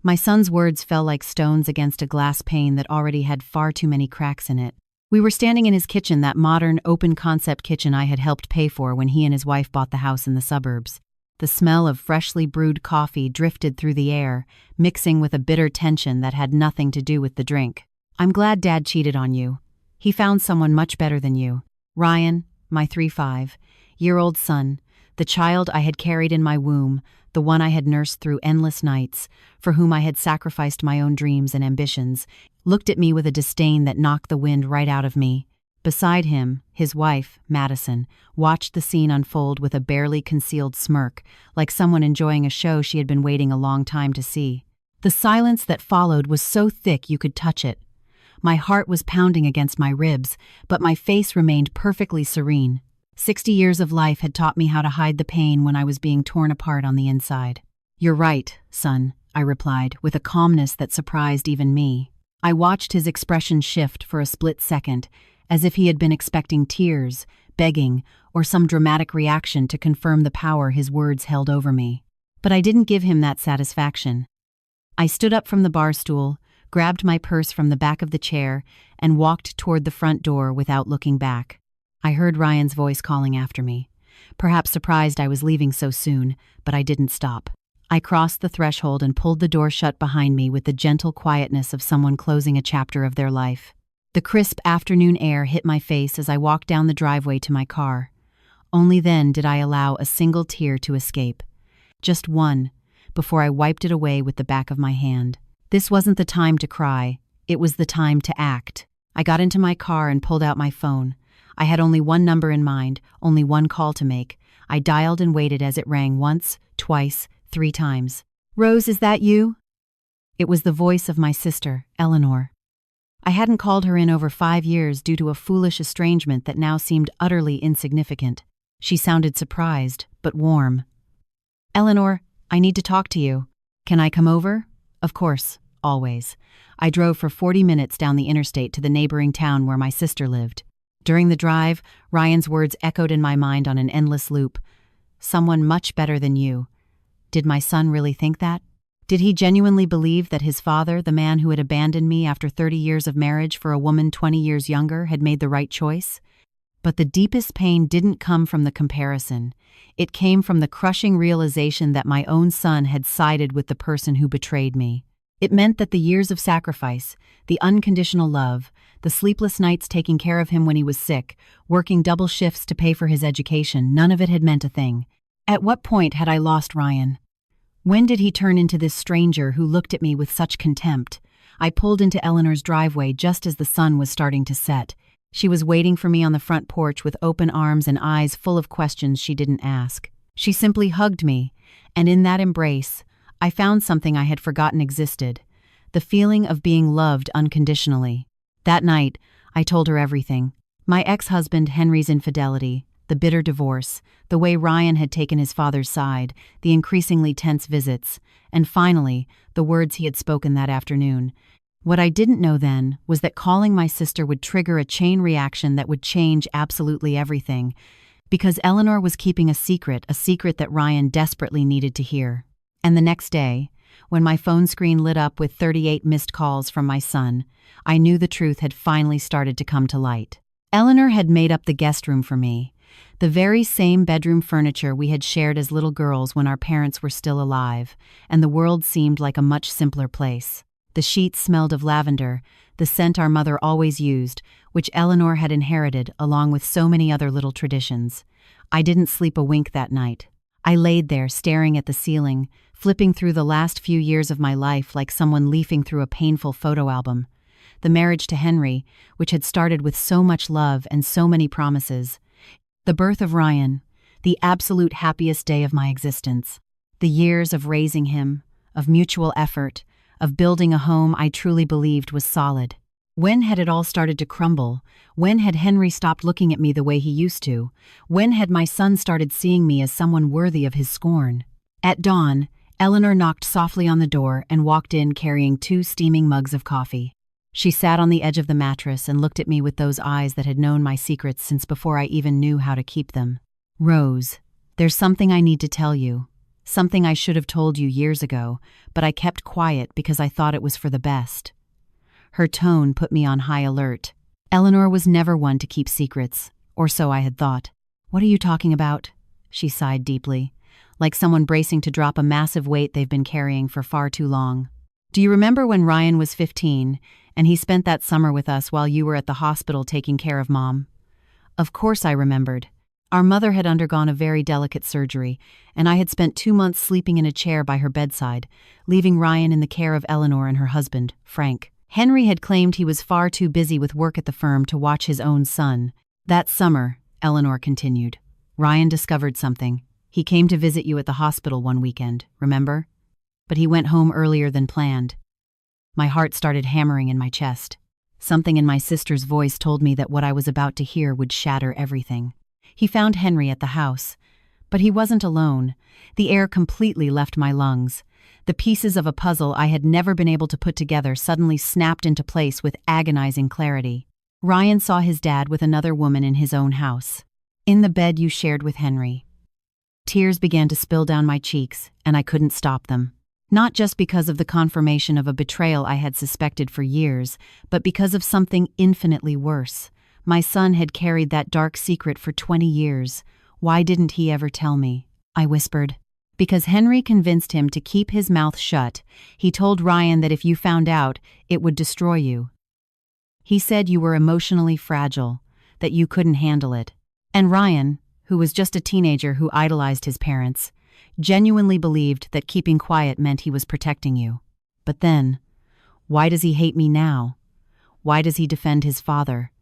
My son's words fell like stones against a glass pane that already had far too many cracks in it. We were standing in his kitchen, that modern, open-concept kitchen I had helped pay for when he and his wife bought the house in the suburbs. The smell of freshly brewed coffee drifted through the air, mixing with a bitter tension that had nothing to do with the drink. "I'm glad Dad cheated on you. He found someone much better than you." Ryan, my 3-5-year-old son, the child I had carried in my womb, the one I had nursed through endless nights, for whom I had sacrificed my own dreams and ambitions, looked at me with a disdain that knocked the wind right out of me. Beside him, his wife, Madison, watched the scene unfold with a barely concealed smirk, like someone enjoying a show she had been waiting a long time to see. The silence that followed was so thick you could touch it. My heart was pounding against my ribs, but my face remained perfectly serene. 60 years of life had taught me how to hide the pain when I was being torn apart on the inside. "You're right, son," I replied, with a calmness that surprised even me. I watched his expression shift for a split second, as if he had been expecting tears, begging, or some dramatic reaction to confirm the power his words held over me. But I didn't give him that satisfaction. I stood up from the bar stool, grabbed my purse from the back of the chair, and walked toward the front door without looking back. I heard Ryan's voice calling after me, perhaps surprised I was leaving so soon, but I didn't stop. I crossed the threshold and pulled the door shut behind me with the gentle quietness of someone closing a chapter of their life. The crisp afternoon air hit my face as I walked down the driveway to my car. Only then did I allow a single tear to escape. Just one, before I wiped it away with the back of my hand. This wasn't the time to cry, it was the time to act. I got into my car and pulled out my phone. I had only one number in mind, only one call to make. I dialed and waited as it rang once, twice, 3 times. "Rose, is that you?" It was the voice of my sister, Eleanor. I hadn't called her in over 5 years due to a foolish estrangement that now seemed utterly insignificant. She sounded surprised, but warm. "Eleanor, I need to talk to you. Can I come over?" Of course, always. I drove for 40 minutes down the interstate to the neighboring town where my sister lived. During the drive, Ryan's words echoed in my mind on an endless loop. "Someone much better than you." Did my son really think that? Did he genuinely believe that his father, the man who had abandoned me after 30 years of marriage for a woman 20 years younger, had made the right choice? But the deepest pain didn't come from the comparison. It came from the crushing realization that my own son had sided with the person who betrayed me. It meant that the years of sacrifice, the unconditional love, the sleepless nights taking care of him when he was sick, working double shifts to pay for his education, none of it had meant a thing. At what point had I lost Ryan? When did he turn into this stranger who looked at me with such contempt? I pulled into Eleanor's driveway just as the sun was starting to set. She was waiting for me on the front porch with open arms and eyes full of questions she didn't ask. She simply hugged me, and in that embrace, I found something I had forgotten existed, the feeling of being loved unconditionally. That night, I told her everything. My ex-husband Henry's infidelity, the bitter divorce, the way Ryan had taken his father's side, the increasingly tense visits, and finally, the words he had spoken that afternoon. What I didn't know then was that calling my sister would trigger a chain reaction that would change absolutely everything, because Eleanor was keeping a secret that Ryan desperately needed to hear. And the next day, when my phone screen lit up with 38 missed calls from my son, I knew the truth had finally started to come to light. Eleanor had made up the guest room for me, the very same bedroom furniture we had shared as little girls when our parents were still alive, and the world seemed like a much simpler place. The sheets smelled of lavender, the scent our mother always used, which Eleanor had inherited along with so many other little traditions. I didn't sleep a wink that night. I laid there staring at the ceiling, flipping through the last few years of my life like someone leafing through a painful photo album. The marriage to Henry, which had started with so much love and so many promises. The birth of Ryan, the absolute happiest day of my existence. The years of raising him, of mutual effort, of building a home I truly believed was solid. When had it all started to crumble? When had Henry stopped looking at me the way he used to? When had my son started seeing me as someone worthy of his scorn? At dawn, Eleanor knocked softly on the door and walked in carrying 2 steaming mugs of coffee. She sat on the edge of the mattress and looked at me with those eyes that had known my secrets since before I even knew how to keep them. "Rose, there's something I need to tell you," Something I should have told you years ago, but I kept quiet because I thought it was for the best." Her tone put me on high alert. Eleanor was never one to keep secrets, or so I had thought. "What are you talking about?" She sighed deeply, like someone bracing to drop a massive weight they've been carrying for far too long. "Do you remember when Ryan was 15, and he spent that summer with us while you were at the hospital taking care of Mom?" Of course I remembered. Our mother had undergone a very delicate surgery, and I had spent 2 months sleeping in a chair by her bedside, leaving Ryan in the care of Eleanor and her husband, Frank. Henry had claimed he was far too busy with work at the firm to watch his own son. "That summer," Eleanor continued, "Ryan discovered something. He came to visit you at the hospital one weekend, remember? But he went home earlier than planned." My heart started hammering in my chest. Something in my sister's voice told me that what I was about to hear would shatter everything. He found Henry at the house. But he wasn't alone. The air completely left my lungs. The pieces of a puzzle I had never been able to put together suddenly snapped into place with agonizing clarity. Ryan saw his dad with another woman in his own house. In the bed you shared with Henry. Tears began to spill down my cheeks, and I couldn't stop them. Not just because of the confirmation of a betrayal I had suspected for years, but because of something infinitely worse. My son had carried that dark secret for 20 years. Why didn't he ever tell me? I whispered. Because Henry convinced him to keep his mouth shut. He told Ryan that if you found out, it would destroy you. He said you were emotionally fragile, that you couldn't handle it. And Ryan, who was just a teenager who idolized his parents, genuinely believed that keeping quiet meant he was protecting you. But then, why does he hate me now? Why does he defend his father?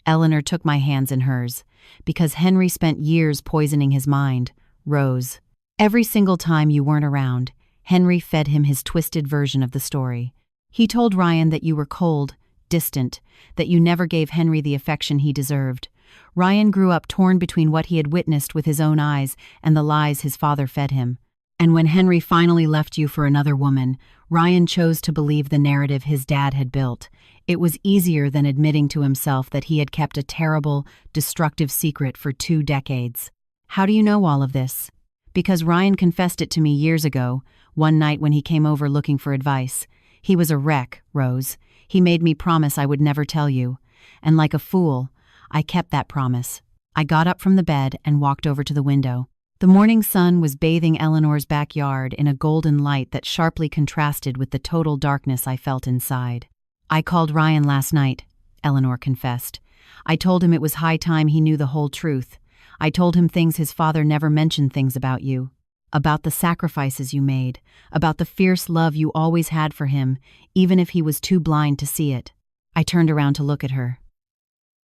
Eleanor took my hands in hers. Because Henry spent years poisoning his mind. Rose. Every single time you weren't around, Henry fed him his twisted version of the story. He told Ryan that you were cold, distant, that you never gave Henry the affection he deserved. Ryan grew up torn between what he had witnessed with his own eyes and the lies his father fed him. And when Henry finally left you for another woman, Ryan chose to believe the narrative his dad had built. It was easier than admitting to himself that he had kept a terrible, destructive secret for 2 decades. How do you know all of this? Because Ryan confessed it to me years ago, one night when he came over looking for advice. He was a wreck, Rose. He made me promise I would never tell you. And like a fool, I kept that promise. I got up from the bed and walked over to the window. The morning sun was bathing Eleanor's backyard in a golden light that sharply contrasted with the total darkness I felt inside. "I called Ryan last night," Eleanor confessed. "I told him it was high time he knew the whole truth. I told him things his father never mentioned things about you. About the sacrifices you made, about the fierce love you always had for him, even if he was too blind to see it." I turned around to look at her.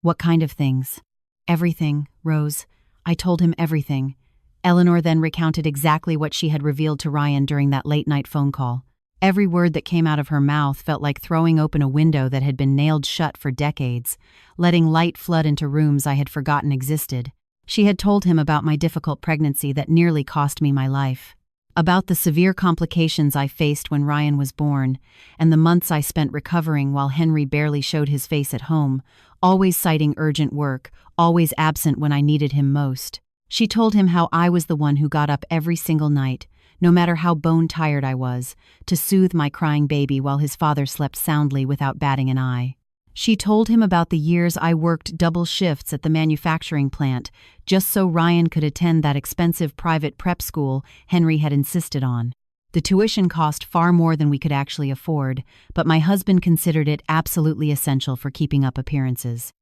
"What kind of things?" "Everything, Rose. I told him everything." Eleanor then recounted exactly what she had revealed to Ryan during that late-night phone call. Every word that came out of her mouth felt like throwing open a window that had been nailed shut for decades, letting light flood into rooms I had forgotten existed. She had told him about my difficult pregnancy that nearly cost me my life, about the severe complications I faced when Ryan was born, and the months I spent recovering while Henry barely showed his face at home, always citing urgent work, always absent when I needed him most. She told him how I was the one who got up every single night, no matter how bone-tired I was, to soothe my crying baby while his father slept soundly without batting an eye. She told him about the years I worked double shifts at the manufacturing plant just so Ryan could attend that expensive private prep school Henry had insisted on. The tuition cost far more than we could actually afford, but my husband considered it absolutely essential for keeping up appearances.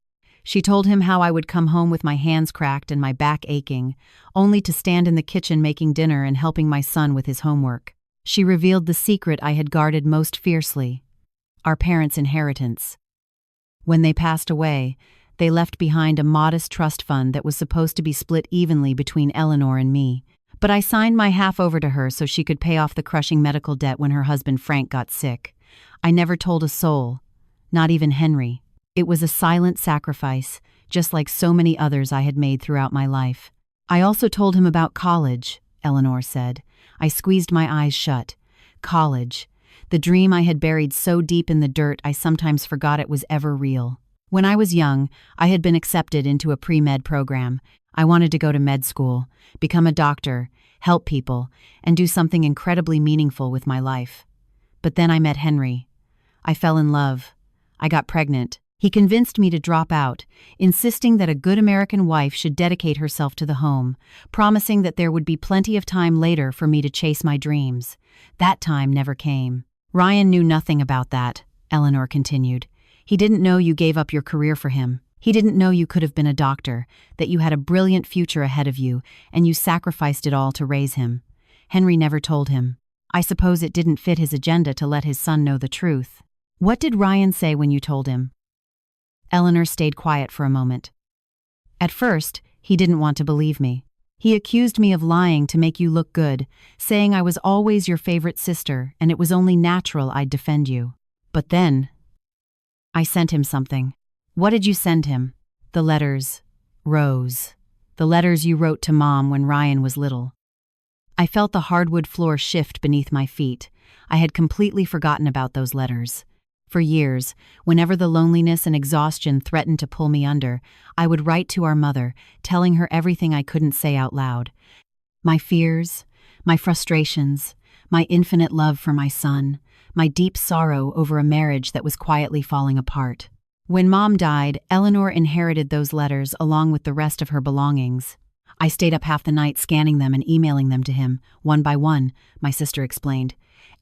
She told him how I would come home with my hands cracked and my back aching, only to stand in the kitchen making dinner and helping my son with his homework. She revealed the secret I had guarded most fiercely: our parents' inheritance. When they passed away, they left behind a modest trust fund that was supposed to be split evenly between Eleanor and me. But I signed my half over to her so she could pay off the crushing medical debt when her husband Frank got sick. I never told a soul, not even Henry. It was a silent sacrifice, just like so many others I had made throughout my life. "I also told him about college," Eleanor said. I squeezed my eyes shut. College. The dream I had buried so deep in the dirt I sometimes forgot it was ever real. When I was young, I had been accepted into a pre-med program. I wanted to go to med school, become a doctor, help people, and do something incredibly meaningful with my life. But then I met Henry. I fell in love. I got pregnant. He convinced me to drop out, insisting that a good American wife should dedicate herself to the home, promising that there would be plenty of time later for me to chase my dreams. That time never came. Ryan knew nothing about that, Eleanor continued. He didn't know you gave up your career for him. He didn't know you could have been a doctor, that you had a brilliant future ahead of you, and you sacrificed it all to raise him. Henry never told him. I suppose it didn't fit his agenda to let his son know the truth. What did Ryan say when you told him? Eleanor stayed quiet for a moment. At first, he didn't want to believe me. He accused me of lying to make you look good, saying I was always your favorite sister and it was only natural I'd defend you. But then, I sent him something. What did you send him? The letters. Rose. The letters you wrote to Mom when Ryan was little. I felt the hardwood floor shift beneath my feet. I had completely forgotten about those letters. For years, whenever the loneliness and exhaustion threatened to pull me under, I would write to our mother, telling her everything I couldn't say out loud. My fears, my frustrations, my infinite love for my son, my deep sorrow over a marriage that was quietly falling apart. When Mom died, Eleanor inherited those letters along with the rest of her belongings. I stayed up half the night scanning them and emailing them to him, one by one, my sister explained.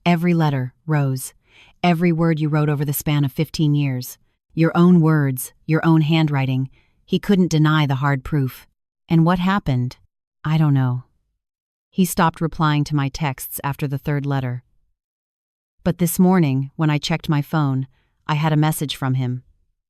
Every letter, Rose. Every word you wrote over the span of 15 years. Your own words, your own handwriting. He couldn't deny the hard proof. And what happened? I don't know. He stopped replying to my texts after the third letter. But this morning, when I checked my phone, I had a message from him.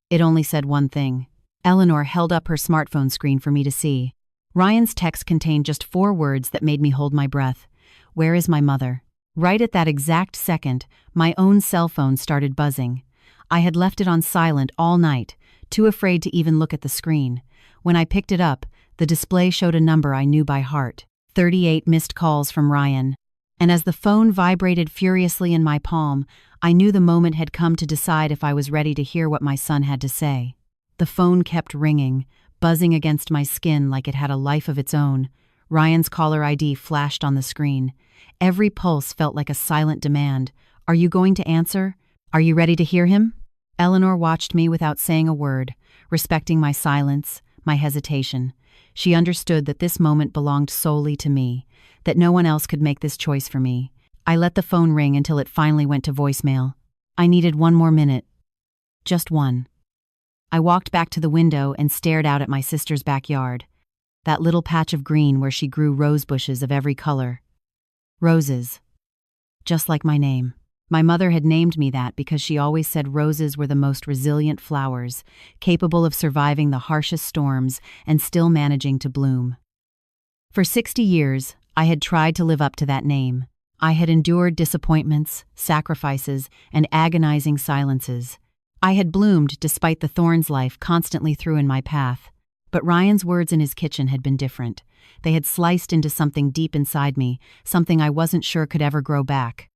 It only said one thing. Eleanor held up her smartphone screen for me to see. Ryan's text contained just 4 words that made me hold my breath. Where is my mother? Right at that exact second, my own cell phone started buzzing. I had left it on silent all night, too afraid to even look at the screen. When I picked it up, the display showed a number I knew by heart. 38 missed calls from Ryan. And as the phone vibrated furiously in my palm, I knew the moment had come to decide if I was ready to hear what my son had to say. The phone kept ringing, buzzing against my skin like it had a life of its own. Ryan's caller ID flashed on the screen. Every pulse felt like a silent demand. Are you going to answer? Are you ready to hear him? Eleanor watched me without saying a word, respecting my silence, my hesitation. She understood that this moment belonged solely to me, that no one else could make this choice for me. I let the phone ring until it finally went to voicemail. I needed one more minute. Just one. I walked back to the window and stared out at my sister's backyard, that little patch of green where she grew rose bushes of every color. Roses. Just like my name. My mother had named me that because she always said roses were the most resilient flowers, capable of surviving the harshest storms and still managing to bloom. For 60 years, I had tried to live up to that name. I had endured disappointments, sacrifices, and agonizing silences. I had bloomed despite the thorns life constantly threw in my path. But Ryan's words in his kitchen had been different. They had sliced into something deep inside me, something I wasn't sure could ever grow back.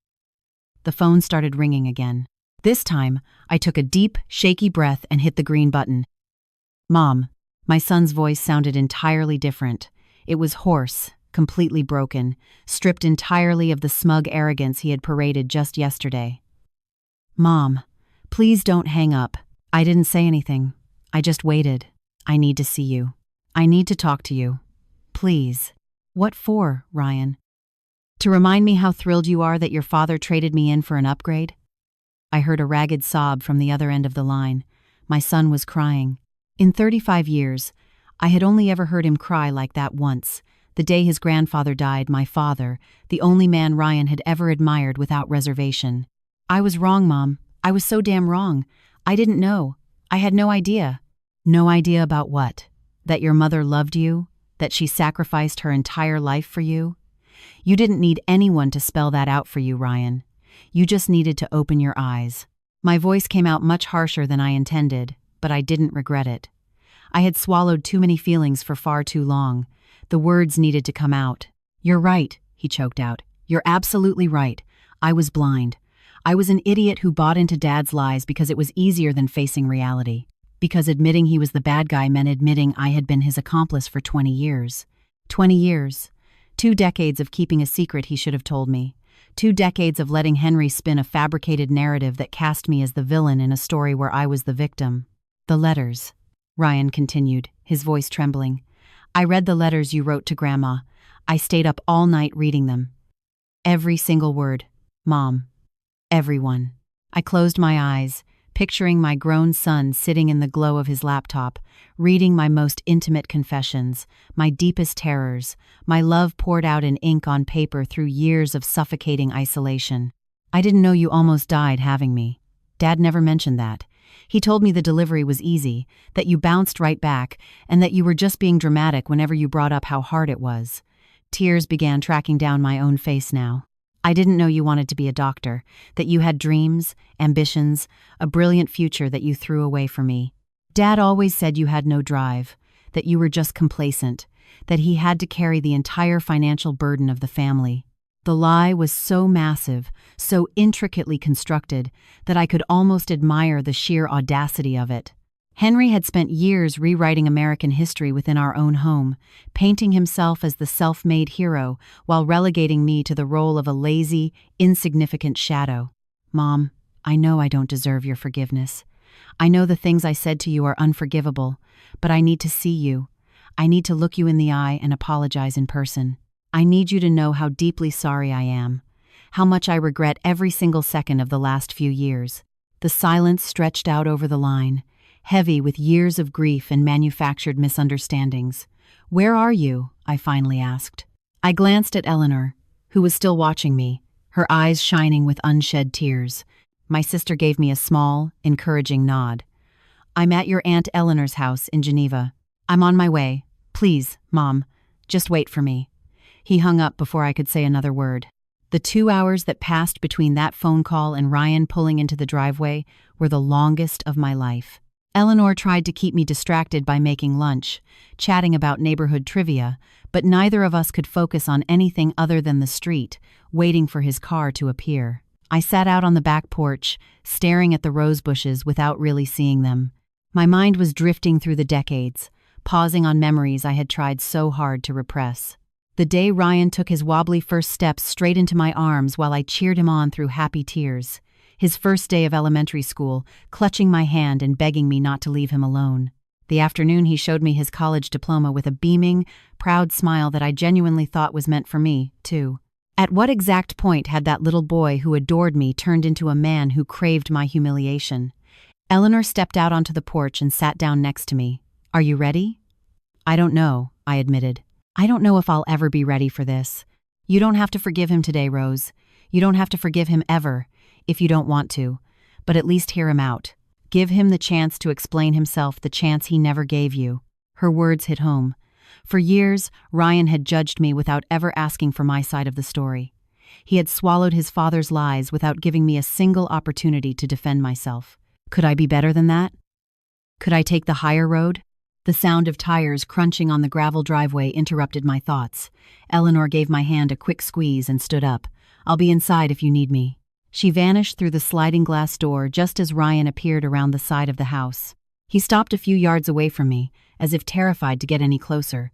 The phone started ringing again. This time, I took a deep, shaky breath and hit the green button. Mom. My son's voice sounded entirely different. It was hoarse, completely broken, stripped entirely of the smug arrogance he had paraded just yesterday. Mom, please don't hang up. I didn't say anything. I just waited. I need to see you. I need to talk to you. Please. What for, Ryan? To remind me how thrilled you are that your father traded me in for an upgrade? I heard a ragged sob from the other end of the line. My son was crying. In 35 years, I had only ever heard him cry like that once, the day his grandfather died, my father, the only man Ryan had ever admired without reservation. I was wrong, Mom. I was so damn wrong. I didn't know. I had no idea. No idea about what? That your mother loved you? That she sacrificed her entire life for you? You didn't need anyone to spell that out for you, Ryan. You just needed to open your eyes. My voice came out much harsher than I intended, but I didn't regret it. I had swallowed too many feelings for far too long. The words needed to come out. You're right, he choked out. You're absolutely right. I was blind. I was an idiot who bought into Dad's lies because it was easier than facing reality. Because admitting he was the bad guy meant admitting I had been his accomplice for 20 years. 20 years. 2 decades of keeping a secret he should have told me. 2 decades of letting Henry spin a fabricated narrative that cast me as the villain in a story where I was the victim. The letters, Ryan continued, his voice trembling. I read the letters you wrote to Grandma. I stayed up all night reading them. Every single word. Mom. Everyone. I closed my eyes, picturing my grown son sitting in the glow of his laptop, reading my most intimate confessions, my deepest terrors, my love poured out in ink on paper through years of suffocating isolation. I didn't know you almost died having me. Dad never mentioned that. He told me the delivery was easy, that you bounced right back, and that you were just being dramatic whenever you brought up how hard it was. Tears began tracking down my own face now. I didn't know you wanted to be a doctor, that you had dreams, ambitions, a brilliant future that you threw away for me. Dad always said you had no drive, that you were just complacent, that he had to carry the entire financial burden of the family. The lie was so massive, so intricately constructed, that I could almost admire the sheer audacity of it. Henry had spent years rewriting American history within our own home, painting himself as the self-made hero while relegating me to the role of a lazy, insignificant shadow. Mom, I know I don't deserve your forgiveness. I know the things I said to you are unforgivable, but I need to see you. I need to look you in the eye and apologize in person. I need you to know how deeply sorry I am, how much I regret every single second of the last few years. The silence stretched out over the line, heavy with years of grief and manufactured misunderstandings. Where are you? I finally asked. I glanced at Eleanor, who was still watching me, her eyes shining with unshed tears. My sister gave me a small, encouraging nod. I'm at your Aunt Eleanor's house in Geneva. I'm on my way. Please, Mom, just wait for me. He hung up before I could say another word. The 2 hours that passed between that phone call and Ryan pulling into the driveway were the longest of my life. Eleanor tried to keep me distracted by making lunch, chatting about neighborhood trivia, but neither of us could focus on anything other than the street, waiting for his car to appear. I sat out on the back porch, staring at the rose bushes without really seeing them. My mind was drifting through the decades, pausing on memories I had tried so hard to repress. The day Ryan took his wobbly first steps straight into my arms while I cheered him on through happy tears. His first day of elementary school, clutching my hand and begging me not to leave him alone. The afternoon he showed me his college diploma with a beaming, proud smile that I genuinely thought was meant for me, too. At what exact point had that little boy who adored me turned into a man who craved my humiliation? Eleanor stepped out onto the porch and sat down next to me. Are you ready? I don't know, I admitted. I don't know if I'll ever be ready for this. You don't have to forgive him today, Rose. You don't have to forgive him ever, if you don't want to. But at least hear him out. Give him the chance to explain himself, the chance he never gave you. Her words hit home. For years, Ryan had judged me without ever asking for my side of the story. He had swallowed his father's lies without giving me a single opportunity to defend myself. Could I be better than that? Could I take the higher road? The sound of tires crunching on the gravel driveway interrupted my thoughts. Eleanor gave my hand a quick squeeze and stood up. I'll be inside if you need me. She vanished through the sliding glass door just as Ryan appeared around the side of the house. He stopped a few yards away from me, as if terrified to get any closer.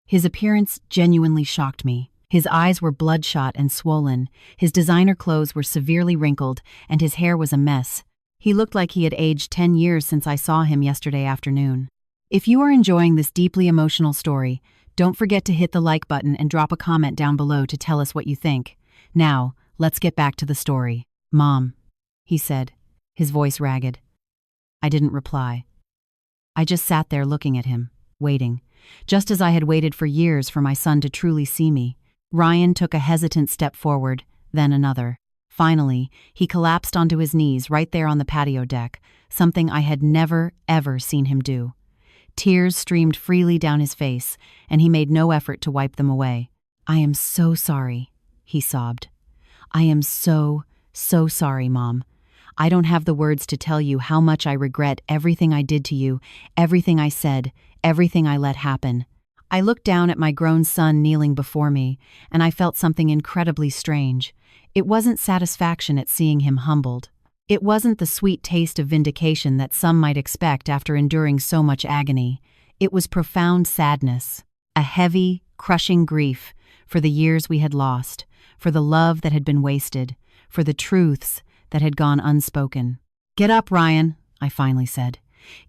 His appearance genuinely shocked me. His eyes were bloodshot and swollen, his designer clothes were severely wrinkled, and his hair was a mess. He looked like he had aged 10 years since I saw him yesterday afternoon. If you are enjoying this deeply emotional story, don't forget to hit the like button and drop a comment down below to tell us what you think. Now, let's get back to the story. Mom, he said, his voice ragged. I didn't reply. I just sat there looking at him, waiting, just as I had waited for years for my son to truly see me. Ryan took a hesitant step forward, then another. Finally, he collapsed onto his knees right there on the patio deck, something I had never, ever seen him do. Tears streamed freely down his face, and he made no effort to wipe them away. I am so sorry, he sobbed. I am so sorry, Mom. I don't have the words to tell you how much I regret everything I did to you, everything I said, everything I let happen. I looked down at my grown son kneeling before me, and I felt something incredibly strange. It wasn't satisfaction at seeing him humbled. It wasn't the sweet taste of vindication that some might expect after enduring so much agony. It was profound sadness, a heavy, crushing grief for the years we had lost, for the love that had been wasted, for the truths that had gone unspoken. "Get up, Ryan," I finally said.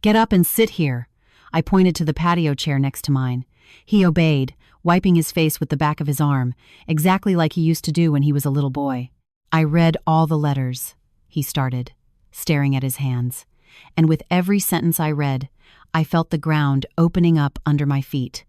"Get up and sit here." I pointed to the patio chair next to mine. He obeyed, wiping his face with the back of his arm, exactly like he used to do when he was a little boy. "I read all the letters," he started, staring at his hands. And with every sentence I read, I felt the ground opening up under my feet.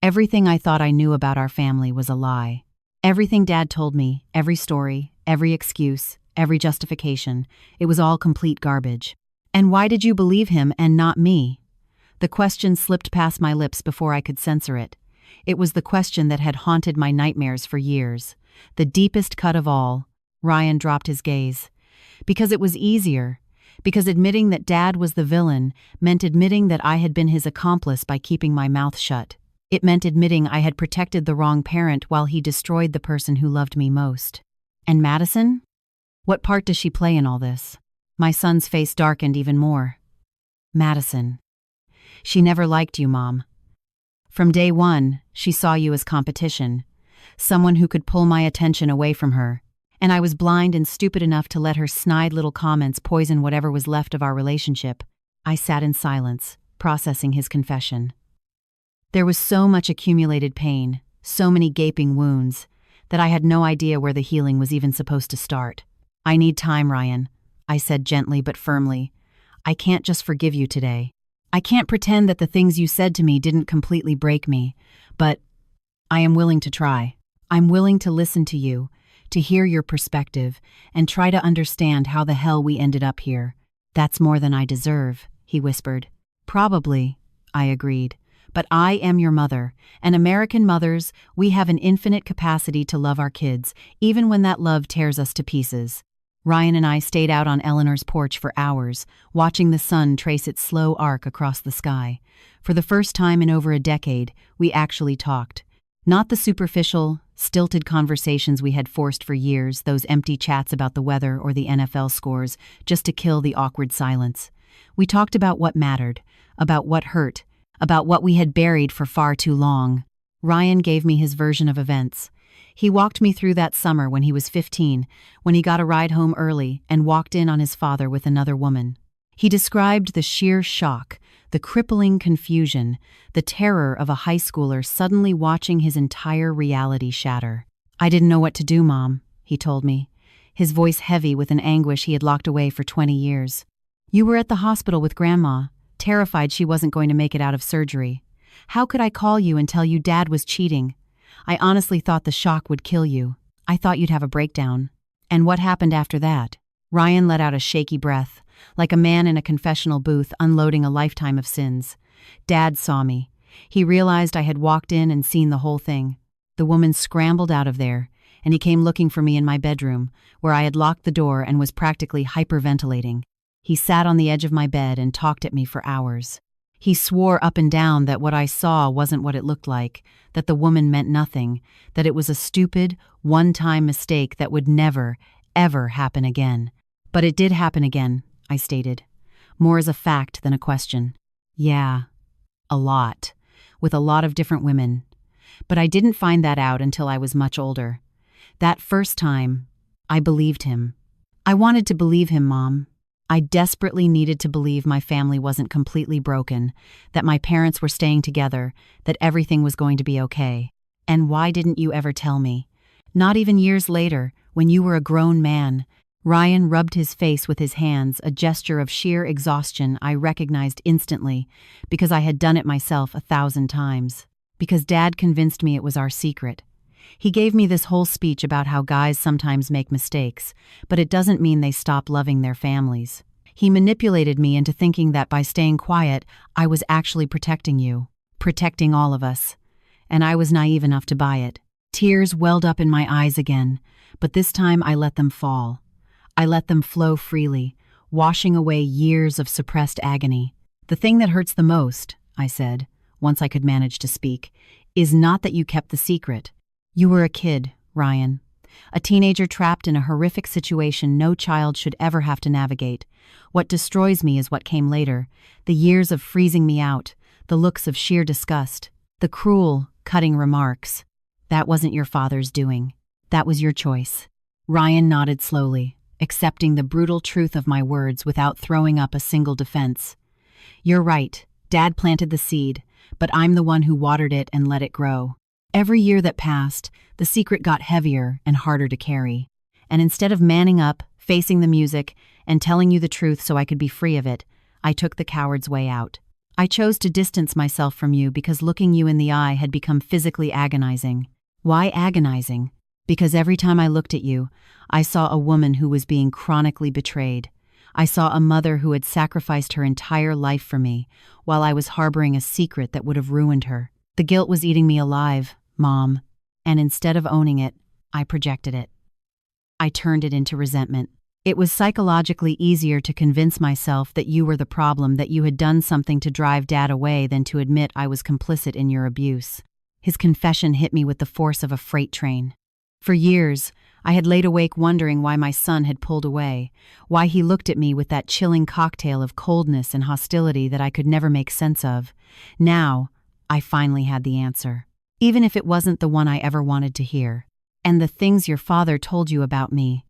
Everything I thought I knew about our family was a lie. Everything Dad told me, every story, every excuse, every justification, it was all complete garbage. "And why did you believe him and not me?" The question slipped past my lips before I could censor it. It was the question that had haunted my nightmares for years. The deepest cut of all. Ryan dropped his gaze. "Because it was easier. Because admitting that Dad was the villain meant admitting that I had been his accomplice by keeping my mouth shut. It meant admitting I had protected the wrong parent while he destroyed the person who loved me most." "And Madison? What part does she play in all this?" My son's face darkened even more. "Madison. She never liked you, Mom. From day one, she saw you as competition, someone who could pull my attention away from her, and I was blind and stupid enough to let her snide little comments poison whatever was left of our relationship." I sat in silence, processing his confession. There was so much accumulated pain, so many gaping wounds, that I had no idea where the healing was even supposed to start. "I need time, Ryan," I said gently but firmly. "I can't just forgive you today. I can't pretend that the things you said to me didn't completely break me, but I am willing to try. I'm willing to listen to you, to hear your perspective, and try to understand how the hell we ended up here." "That's more than I deserve," he whispered. "Probably," I agreed. "But I am your mother, and American mothers, we have an infinite capacity to love our kids, even when that love tears us to pieces." Ryan and I stayed out on Eleanor's porch for hours, watching the sun trace its slow arc across the sky. For the first time in over a decade, we actually talked. Not the superficial, stilted conversations we had forced for years, those empty chats about the weather or the NFL scores, just to kill the awkward silence. We talked about what mattered, about what hurt, about what we had buried for far too long. Ryan gave me his version of events. He walked me through that summer when he was 15, when he got a ride home early and walked in on his father with another woman. He described the sheer shock, the crippling confusion, the terror of a high schooler suddenly watching his entire reality shatter. "I didn't know what to do, Mom," he told me, his voice heavy with an anguish he had locked away for 20 years. "You were at the hospital with Grandma, terrified she wasn't going to make it out of surgery. How could I call you and tell you Dad was cheating? I honestly thought the shock would kill you. I thought you'd have a breakdown." "And what happened after that?" Ryan let out a shaky breath, like a man in a confessional booth unloading a lifetime of sins. "Dad saw me. He realized I had walked in and seen the whole thing. The woman scrambled out of there, and he came looking for me in my bedroom, where I had locked the door and was practically hyperventilating. He sat on the edge of my bed and talked at me for hours. He swore up and down that what I saw wasn't what it looked like, that the woman meant nothing, that it was a stupid, one-time mistake that would never, ever happen again. But it did happen again, I stated, more as a fact than a question. "Yeah, a lot, with a lot of different women. But I didn't find that out until I was much older. That first time, I believed him. I wanted to believe him, Mom. I desperately needed to believe my family wasn't completely broken, that my parents were staying together, that everything was going to be okay. And why didn't you ever tell me? Not even years later, when you were a grown man." Ryan rubbed his face with his hands, a gesture of sheer exhaustion I recognized instantly, because I had done it myself 1,000 times. Because Dad convinced me it was our secret. He gave me this whole speech about how guys sometimes make mistakes, but it doesn't mean they stop loving their families. He manipulated me into thinking that by staying quiet, I was actually protecting you, protecting all of us. And I was naive enough to buy it. Tears welled up in my eyes again, but this time I let them fall. I let them flow freely, washing away years of suppressed agony. "The thing that hurts the most," I said, once I could manage to speak, "is not that you kept the secret. You were a kid, Ryan. A teenager trapped in a horrific situation no child should ever have to navigate. What destroys me is what came later, the years of freezing me out, the looks of sheer disgust, the cruel, cutting remarks. That wasn't your father's doing. That was your choice. Ryan nodded slowly, accepting the brutal truth of my words without throwing up a single defense. You're right. Dad planted the seed, but I'm the one who watered it and let it grow. Every year that passed, the secret got heavier and harder to carry. And instead of manning up, facing the music, and telling you the truth so I could be free of it, I took the coward's way out. I chose to distance myself from you because looking you in the eye had become physically agonizing. Why agonizing? Because every time I looked at you, I saw a woman who was being chronically betrayed. I saw a mother who had sacrificed her entire life for me, while I was harboring a secret that would have ruined her. The guilt was eating me alive, Mom, and instead of owning it, I projected it. I turned it into resentment. It was psychologically easier to convince myself that you were the problem, that you had done something to drive Dad away, than to admit I was complicit in your abuse. His confession hit me with the force of a freight train. For years, I had laid awake wondering why my son had pulled away, why he looked at me with that chilling cocktail of coldness and hostility that I could never make sense of. Now, I finally had the answer. Even if it wasn't the one I ever wanted to hear. And the things your father told you about me.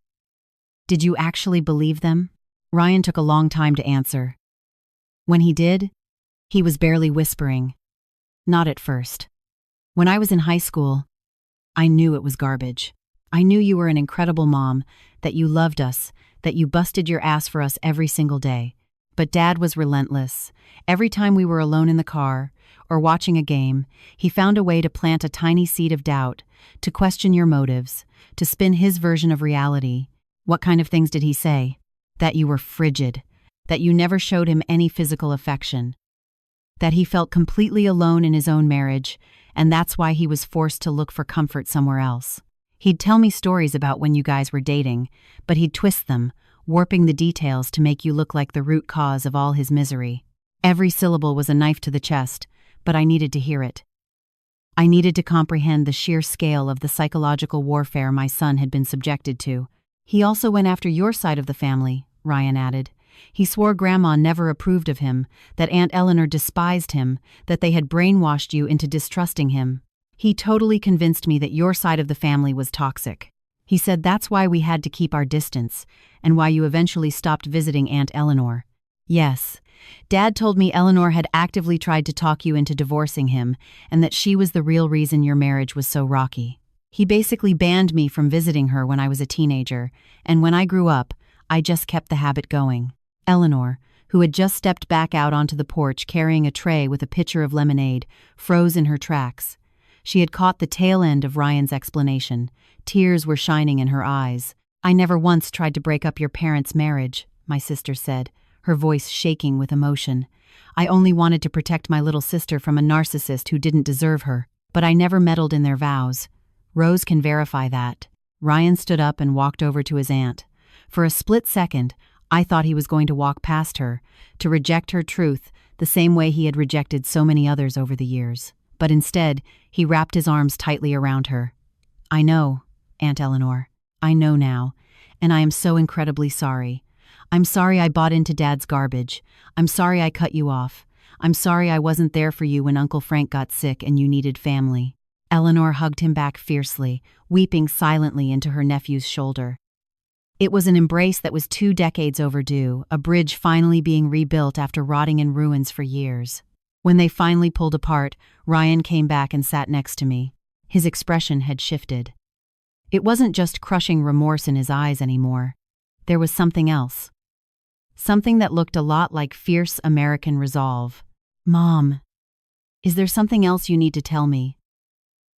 Did you actually believe them? Ryan took a long time to answer. When he did, he was barely whispering. Not at first. When I was in high school, I knew it was garbage. I knew you were an incredible mom, that you loved us, that you busted your ass for us every single day. But Dad was relentless. Every time we were alone in the car, or watching a game, he found a way to plant a tiny seed of doubt, to question your motives, to spin his version of reality. What kind of things did he say? That you were frigid, that you never showed him any physical affection, that he felt completely alone in his own marriage, and that's why he was forced to look for comfort somewhere else. He'd tell me stories about when you guys were dating, but he'd twist them, warping the details to make you look like the root cause of all his misery. Every syllable was a knife to the chest, but I needed to hear it. I needed to comprehend the sheer scale of the psychological warfare my son had been subjected to. He also went after your side of the family, Ryan added. He swore Grandma never approved of him, that Aunt Eleanor despised him, that they had brainwashed you into distrusting him. He totally convinced me that your side of the family was toxic. He said that's why we had to keep our distance, and why you eventually stopped visiting Aunt Eleanor. Yes, Dad told me Eleanor had actively tried to talk you into divorcing him, and that she was the real reason your marriage was so rocky. He basically banned me from visiting her when I was a teenager, and when I grew up, I just kept the habit going. Eleanor, who had just stepped back out onto the porch carrying a tray with a pitcher of lemonade, froze in her tracks. She had caught the tail end of Ryan's explanation. Tears were shining in her eyes. I never once tried to break up your parents' marriage, my sister said, her voice shaking with emotion. I only wanted to protect my little sister from a narcissist who didn't deserve her, but I never meddled in their vows. Rose can verify that. Ryan stood up and walked over to his aunt. For a split second, I thought he was going to walk past her, to reject her truth the same way he had rejected so many others over the years. But instead, he wrapped his arms tightly around her. I know, Aunt Eleanor. I know now, and I am so incredibly sorry. I'm sorry I bought into Dad's garbage. I'm sorry I cut you off. I'm sorry I wasn't there for you when Uncle Frank got sick and you needed family. Eleanor hugged him back fiercely, weeping silently into her nephew's shoulder. It was an embrace that was 2 decades overdue, a bridge finally being rebuilt after rotting in ruins for years. When they finally pulled apart, Ryan came back and sat next to me. His expression had shifted. It wasn't just crushing remorse in his eyes anymore. There was something else. Something that looked a lot like fierce American resolve. Mom, is there something else you need to tell me?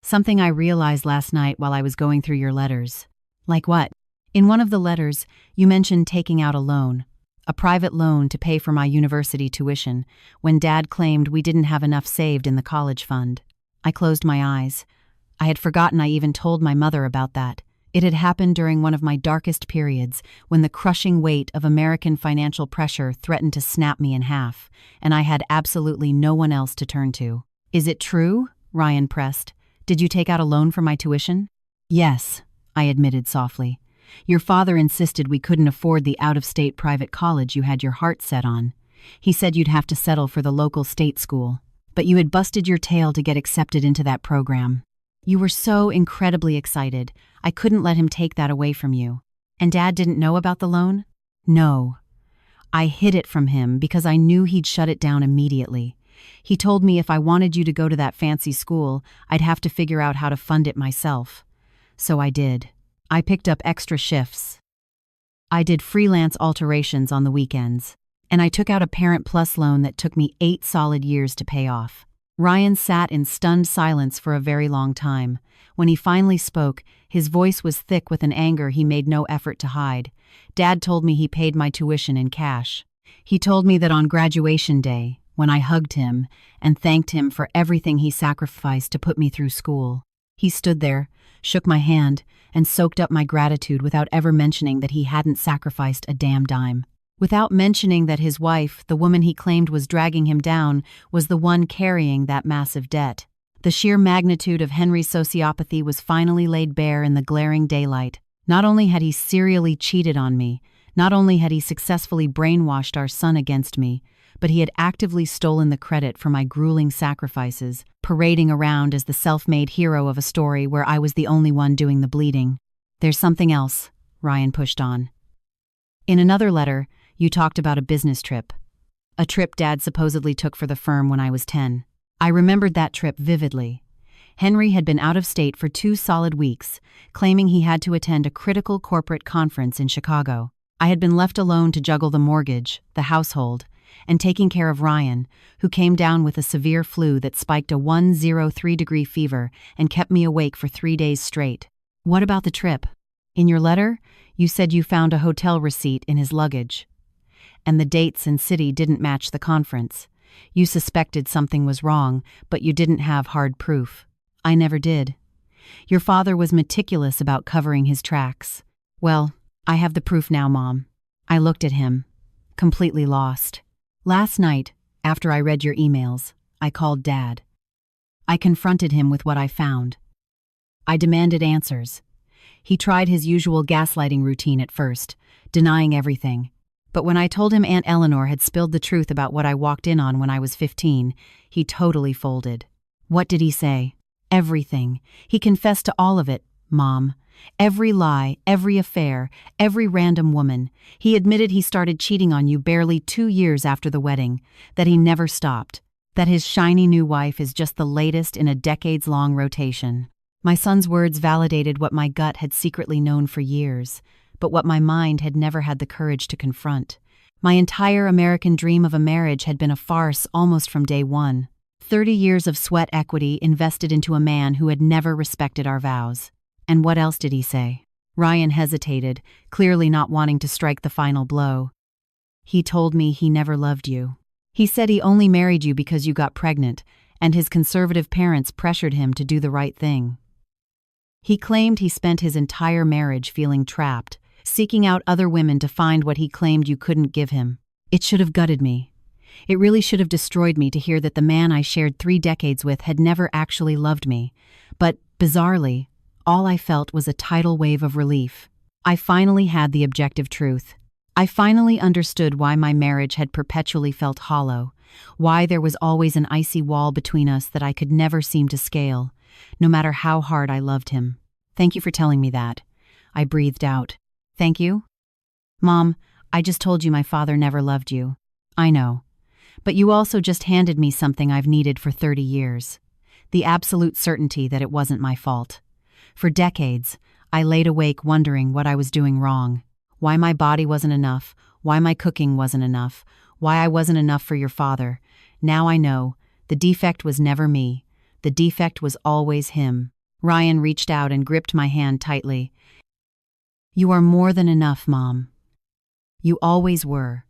Something I realized last night while I was going through your letters. Like what? In one of the letters, you mentioned taking out a loan. A private loan to pay for my university tuition, when Dad claimed we didn't have enough saved in the college fund. I closed my eyes. I had forgotten I even told my mother about that. It had happened during one of my darkest periods, when the crushing weight of American financial pressure threatened to snap me in half, and I had absolutely no one else to turn to. Is it true? Ryan pressed. Did you take out a loan for my tuition? Yes, I admitted softly. Your father insisted we couldn't afford the out-of-state private college you had your heart set on. He said you'd have to settle for the local state school. But you had busted your tail to get accepted into that program. You were so incredibly excited. I couldn't let him take that away from you. And Dad didn't know about the loan? No. I hid it from him because I knew he'd shut it down immediately. He told me if I wanted you to go to that fancy school, I'd have to figure out how to fund it myself. So I did. I picked up extra shifts. I did freelance alterations on the weekends. And I took out a Parent Plus loan that took me 8 solid years to pay off. Ryan sat in stunned silence for a very long time. When he finally spoke, his voice was thick with an anger he made no effort to hide. Dad told me he paid my tuition in cash. He told me that on graduation day, when I hugged him and thanked him for everything he sacrificed to put me through school, he stood there, shook my hand, and soaked up my gratitude without ever mentioning that he hadn't sacrificed a damn dime. Without mentioning that his wife, the woman he claimed was dragging him down, was the one carrying that massive debt. The sheer magnitude of Henry's sociopathy was finally laid bare in the glaring daylight. Not only had he serially cheated on me, not only had he successfully brainwashed our son against me, but he had actively stolen the credit for my grueling sacrifices, parading around as the self-made hero of a story where I was the only one doing the bleeding. There's something else, Ryan pushed on. In another letter, you talked about a business trip. A trip Dad supposedly took for the firm when I was 10. I remembered that trip vividly. Henry had been out of state for 2 solid weeks, claiming he had to attend a critical corporate conference in Chicago. I had been left alone to juggle the mortgage, the household, and taking care of Ryan, who came down with a severe flu that spiked a 103-degree fever and kept me awake for 3 days straight. What about the trip? In your letter, you said you found a hotel receipt in his luggage. And the dates and city didn't match the conference. You suspected something was wrong, but you didn't have hard proof. I never did. Your father was meticulous about covering his tracks. Well, I have the proof now, Mom. I looked at him, completely lost. Last night, after I read your emails, I called Dad. I confronted him with what I found. I demanded answers. He tried his usual gaslighting routine at first, denying everything. But when I told him Aunt Eleanor had spilled the truth about what I walked in on when I was 15, he totally folded. What did he say? Everything. He confessed to all of it, Mom. Every lie, every affair, every random woman. He admitted he started cheating on you barely 2 years after the wedding, that he never stopped, that his shiny new wife is just the latest in a decades-long rotation. My son's words validated what my gut had secretly known for years, but what my mind had never had the courage to confront. My entire American dream of a marriage had been a farce almost from day one. 30 years of sweat equity invested into a man who had never respected our vows. And what else did he say? Ryan hesitated, clearly not wanting to strike the final blow. He told me he never loved you. He said he only married you because you got pregnant, and his conservative parents pressured him to do the right thing. He claimed he spent his entire marriage feeling trapped, seeking out other women to find what he claimed you couldn't give him. It should have gutted me. It really should have destroyed me to hear that the man I shared 3 decades with had never actually loved me. But, bizarrely, all I felt was a tidal wave of relief. I finally had the objective truth. I finally understood why my marriage had perpetually felt hollow, why there was always an icy wall between us that I could never seem to scale, no matter how hard I loved him. Thank you for telling me that. I breathed out. Thank you? Mom, I just told you my father never loved you. I know. But you also just handed me something I've needed for 30 years. The absolute certainty that it wasn't my fault. For decades, I laid awake wondering what I was doing wrong. Why my body wasn't enough, why my cooking wasn't enough, why I wasn't enough for your father. Now I know, the defect was never me. The defect was always him. Ryan reached out and gripped my hand tightly. You are more than enough, Mom. You always were.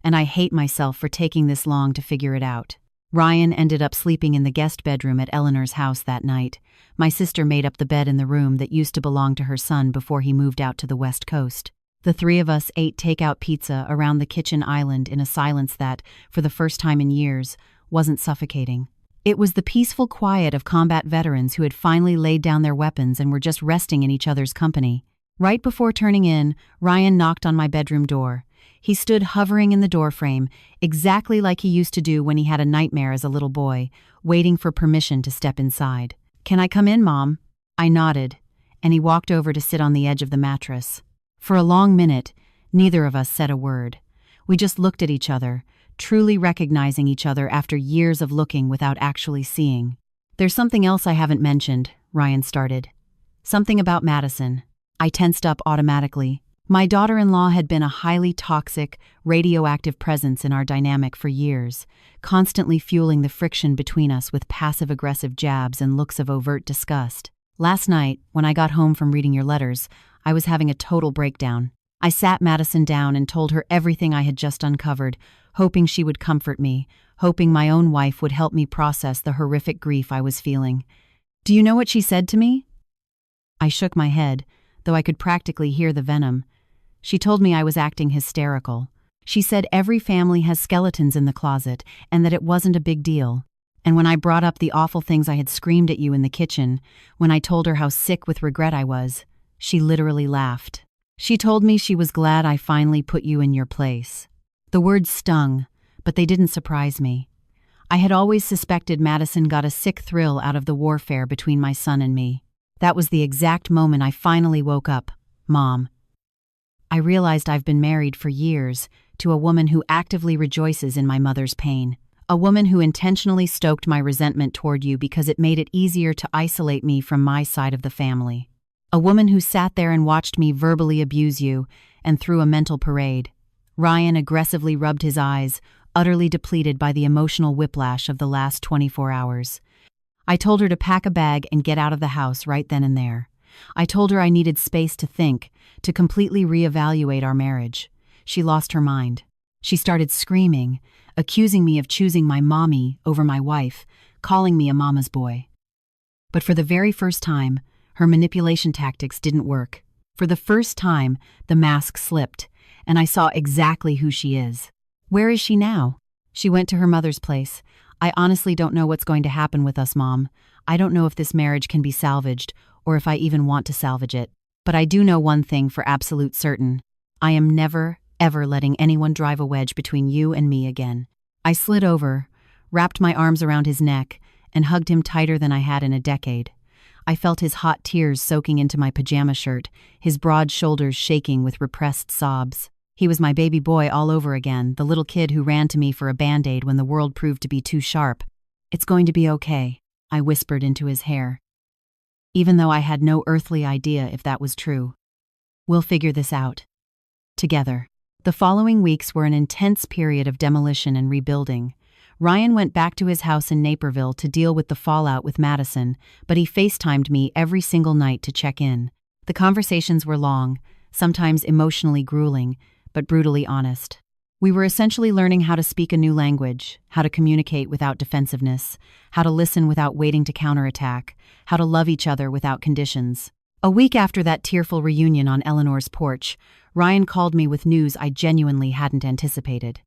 And I hate myself for taking this long to figure it out. Ryan ended up sleeping in the guest bedroom at Eleanor's house that night. My sister made up the bed in the room that used to belong to her son before he moved out to the West Coast. The 3 of us ate takeout pizza around the kitchen island in a silence that, for the first time in years, wasn't suffocating. It was the peaceful quiet of combat veterans who had finally laid down their weapons and were just resting in each other's company. Right before turning in, Ryan knocked on my bedroom door. He stood hovering in the doorframe, exactly like he used to do when he had a nightmare as a little boy, waiting for permission to step inside. "Can I come in, Mom?" I nodded, and he walked over to sit on the edge of the mattress. For a long minute, neither of us said a word. We just looked at each other, truly recognizing each other after years of looking without actually seeing. "There's something else I haven't mentioned," Ryan started. "Something about Madison." I tensed up automatically. My daughter-in-law had been a highly toxic, radioactive presence in our dynamic for years, constantly fueling the friction between us with passive-aggressive jabs and looks of overt disgust. Last night, when I got home from reading your letters, I was having a total breakdown. I sat Madison down and told her everything I had just uncovered, hoping she would comfort me, hoping my own wife would help me process the horrific grief I was feeling. Do you know what she said to me? I shook my head, though I could practically hear the venom. She told me I was acting hysterical. She said every family has skeletons in the closet and that it wasn't a big deal. And when I brought up the awful things I had screamed at you in the kitchen, when I told her how sick with regret I was, she literally laughed. She told me she was glad I finally put you in your place. The words stung, but they didn't surprise me. I had always suspected Madison got a sick thrill out of the warfare between my son and me. That was the exact moment I finally woke up. Mom. I realized I've been married for years to a woman who actively rejoices in my mother's pain. A woman who intentionally stoked my resentment toward you because it made it easier to isolate me from my side of the family. A woman who sat there and watched me verbally abuse you and threw a mental parade. Ryan aggressively rubbed his eyes, utterly depleted by the emotional whiplash of the last 24 hours. I told her to pack a bag and get out of the house right then and there. I told her I needed space to think, to completely reevaluate our marriage. She lost her mind. She started screaming, accusing me of choosing my mommy over my wife, calling me a mama's boy. But for the very first time, her manipulation tactics didn't work. For the first time, the mask slipped, and I saw exactly who she is. Where is she now? She went to her mother's place. I honestly don't know what's going to happen with us, Mom. I don't know if this marriage can be salvaged, or if I even want to salvage it. But I do know one thing for absolute certain. I am never, ever letting anyone drive a wedge between you and me again. I slid over, wrapped my arms around his neck, and hugged him tighter than I had in a decade. I felt his hot tears soaking into my pajama shirt, his broad shoulders shaking with repressed sobs. He was my baby boy all over again, the little kid who ran to me for a Band-Aid when the world proved to be too sharp. "It's going to be okay," I whispered into his hair, even though I had no earthly idea if that was true. "We'll figure this out. Together." The following weeks were an intense period of demolition and rebuilding. Ryan went back to his house in Naperville to deal with the fallout with Madison, but he FaceTimed me every single night to check in. The conversations were long, sometimes emotionally grueling, but brutally honest. We were essentially learning how to speak a new language, how to communicate without defensiveness, how to listen without waiting to counterattack, how to love each other without conditions. A week after that tearful reunion on Eleanor's porch, Ryan called me with news I genuinely hadn't anticipated.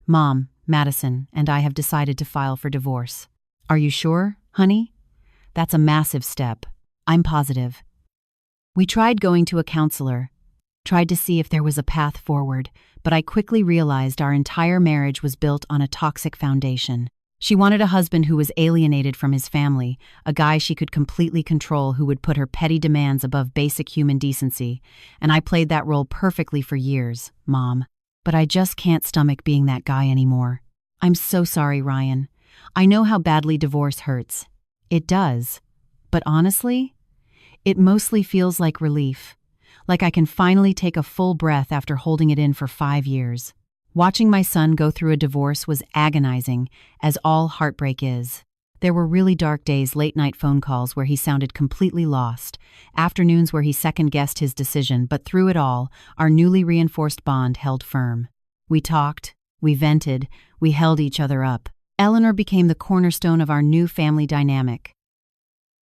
"Mom, Madison and I have decided to file for divorce." "Are you sure, honey?" "That's a massive step. I'm positive." We tried going to a counselor, tried to see if there was a path forward, but I quickly realized our entire marriage was built on a toxic foundation. She wanted a husband who was alienated from his family, a guy she could completely control who would put her petty demands above basic human decency, and I played that role perfectly for years, Mom. But I just can't stomach being that guy anymore. I'm so sorry, Ryan. I know how badly divorce hurts. It does. But honestly, it mostly feels like relief. Like I can finally take a full breath after holding it in for 5 years. Watching my son go through a divorce was agonizing, as all heartbreak is. There were really dark days, late-night phone calls where he sounded completely lost, afternoons where he second-guessed his decision, but through it all, our newly reinforced bond held firm. We talked, we vented, we held each other up. Eleanor became the cornerstone of our new family dynamic.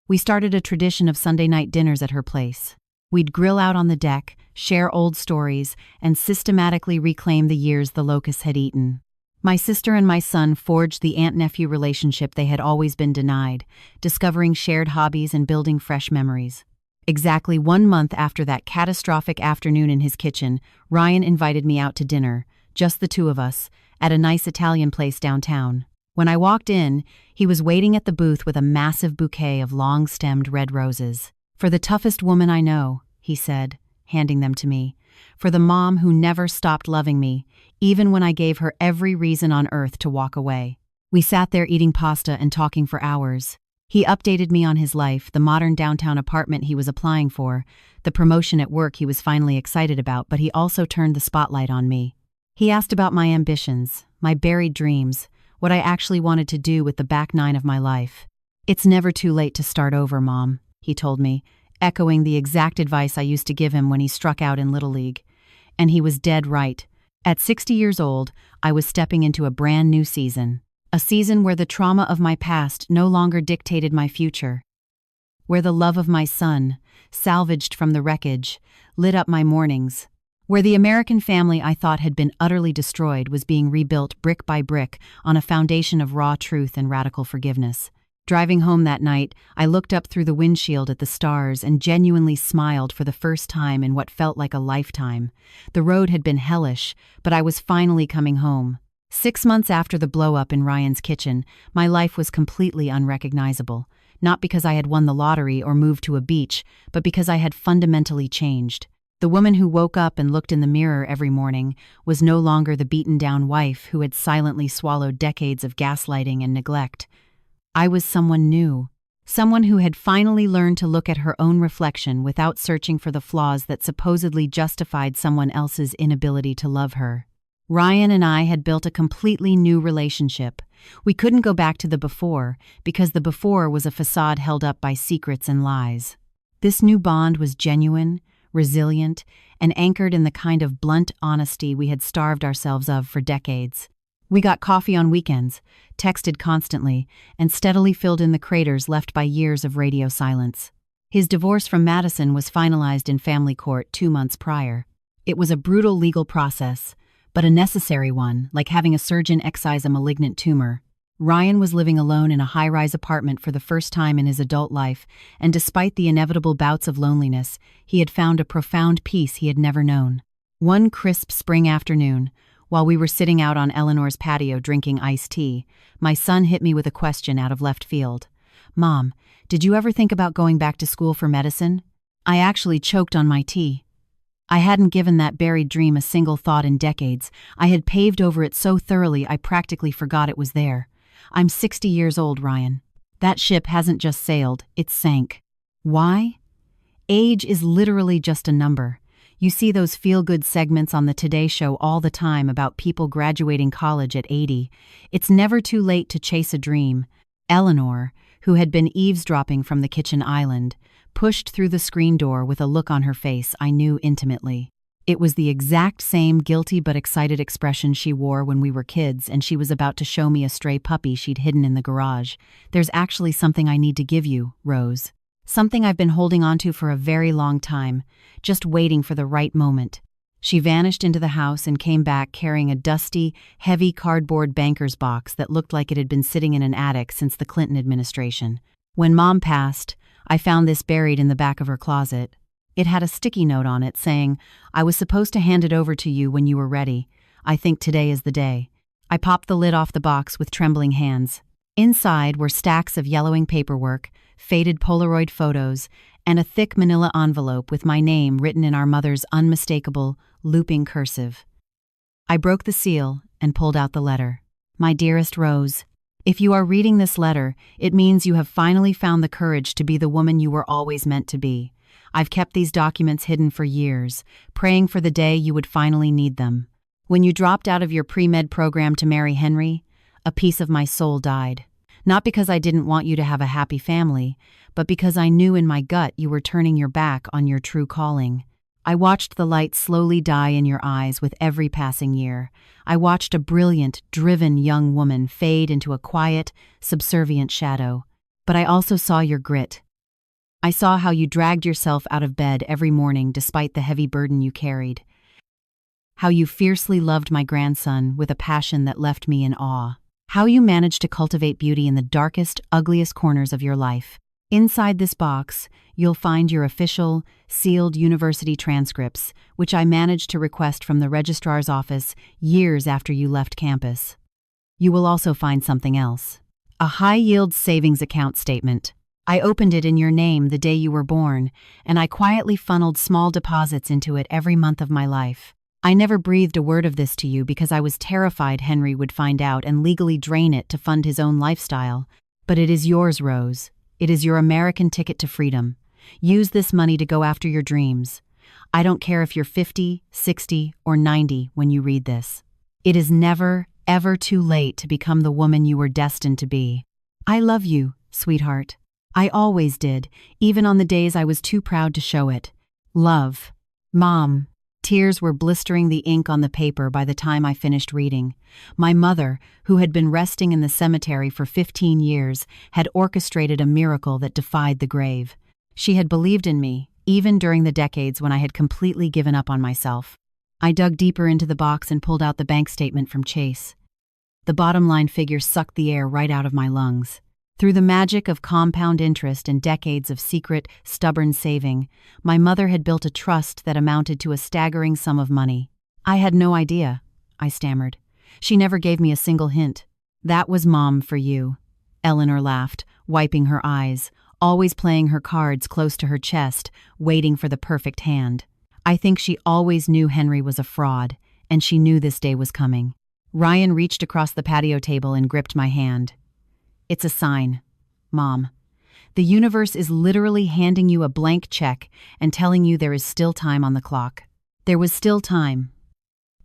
We started a tradition of Sunday night dinners at her place. We'd grill out on the deck, share old stories, and systematically reclaim the years the locusts had eaten. My sister and my son forged the aunt-nephew relationship they had always been denied, discovering shared hobbies and building fresh memories. Exactly 1 month after that catastrophic afternoon in his kitchen, Ryan invited me out to dinner, just the two of us, at a nice Italian place downtown. When I walked in, he was waiting at the booth with a massive bouquet of long-stemmed red roses. "For the toughest woman I know," he said, handing them to me. "For the mom who never stopped loving me, even when I gave her every reason on earth to walk away." We sat there eating pasta and talking for hours. He updated me on his life, the modern downtown apartment he was applying for, the promotion at work he was finally excited about, but he also turned the spotlight on me. He asked about my ambitions, my buried dreams, what I actually wanted to do with the back nine of my life. "It's never too late to start over, Mom," he told me, echoing the exact advice I used to give him when he struck out in Little League. And he was dead right. At 60 years old, I was stepping into a brand new season. A season where the trauma of my past no longer dictated my future. Where the love of my son, salvaged from the wreckage, lit up my mornings. Where the American family I thought had been utterly destroyed was being rebuilt brick by brick on a foundation of raw truth and radical forgiveness. Driving home that night, I looked up through the windshield at the stars and genuinely smiled for the first time in what felt like a lifetime. The road had been hellish, but I was finally coming home. 6 months after the blow-up in Ryan's kitchen, my life was completely unrecognizable. Not because I had won the lottery or moved to a beach, but because I had fundamentally changed. The woman who woke up and looked in the mirror every morning was no longer the beaten-down wife who had silently swallowed decades of gaslighting and neglect. I was someone new. Someone who had finally learned to look at her own reflection without searching for the flaws that supposedly justified someone else's inability to love her. Ryan and I had built a completely new relationship. We couldn't go back to the before, because the before was a facade held up by secrets and lies. This new bond was genuine, resilient, and anchored in the kind of blunt honesty we had starved ourselves of for decades. We got coffee on weekends, texted constantly, and steadily filled in the craters left by years of radio silence. His divorce from Madison was finalized in family court 2 months prior. It was a brutal legal process, but a necessary one, like having a surgeon excise a malignant tumor. Ryan was living alone in a high-rise apartment for the first time in his adult life, and despite the inevitable bouts of loneliness, he had found a profound peace he had never known. One crisp spring afternoon, while we were sitting out on Eleanor's patio drinking iced tea, my son hit me with a question out of left field. "Mom, did you ever think about going back to school for medicine?" I actually choked on my tea. I hadn't given that buried dream a single thought in decades. I had paved over it so thoroughly I practically forgot it was there. I'm 60 years old, Ryan. That ship hasn't just sailed, it sank. Why? Age is literally just a number. You see those feel-good segments on the Today Show all the time about people graduating college at 80. It's never too late to chase a dream. Eleanor, who had been eavesdropping from the kitchen island, pushed through the screen door with a look on her face I knew intimately. It was the exact same guilty but excited expression she wore when we were kids and she was about to show me a stray puppy she'd hidden in the garage. "There's actually something I need to give you, Rose. Something I've been holding onto for a very long time, just waiting for the right moment." She vanished into the house and came back carrying a dusty, heavy cardboard banker's box that looked like it had been sitting in an attic since the Clinton administration. When Mom passed, I found this buried in the back of her closet. It had a sticky note on it saying, "I was supposed to hand it over to you when you were ready. I think today is the day." I popped the lid off the box with trembling hands. Inside were stacks of yellowing paperwork, faded Polaroid photos, and a thick manila envelope with my name written in our mother's unmistakable, looping cursive. I broke the seal and pulled out the letter. "My dearest Rose, if you are reading this letter, it means you have finally found the courage to be the woman you were always meant to be. I've kept these documents hidden for years, praying for the day you would finally need them. When you dropped out of your pre-med program to marry Henry, a piece of my soul died. Not because I didn't want you to have a happy family, but because I knew in my gut you were turning your back on your true calling. I watched the light slowly die in your eyes with every passing year. I watched a brilliant, driven young woman fade into a quiet, subservient shadow. But I also saw your grit. I saw how you dragged yourself out of bed every morning despite the heavy burden you carried. How you fiercely loved my grandson with a passion that left me in awe. How you managed to cultivate beauty in the darkest, ugliest corners of your life. Inside this box, you'll find your official, sealed university transcripts, which I managed to request from the registrar's office years after you left campus. You will also find something else. A high-yield savings account statement. I opened it in your name the day you were born, and I quietly funneled small deposits into it every month of my life. I never breathed a word of this to you because I was terrified Henry would find out and legally drain it to fund his own lifestyle. But it is yours, Rose. It is your American ticket to freedom. Use this money to go after your dreams. I don't care if you're 50, 60, or 90 when you read this. It is never, ever too late to become the woman you were destined to be. I love you, sweetheart. I always did, even on the days I was too proud to show it. Love. Mom. Tears were blistering the ink on the paper by the time I finished reading. My mother, who had been resting in the cemetery for 15 years, had orchestrated a miracle that defied the grave. She had believed in me, even during the decades when I had completely given up on myself. I dug deeper into the box and pulled out the bank statement from Chase. The bottom line figure sucked the air right out of my lungs. Through the magic of compound interest and decades of secret, stubborn saving, my mother had built a trust that amounted to a staggering sum of money. I had no idea, I stammered. She never gave me a single hint. That was Mom for you. Eleanor laughed, wiping her eyes, always playing her cards close to her chest, waiting for the perfect hand. I think she always knew Henry was a fraud, and she knew this day was coming. Ryan reached across the patio table and gripped my hand. It's a sign, Mom. The universe is literally handing you a blank check and telling you there is still time on the clock. There was still time.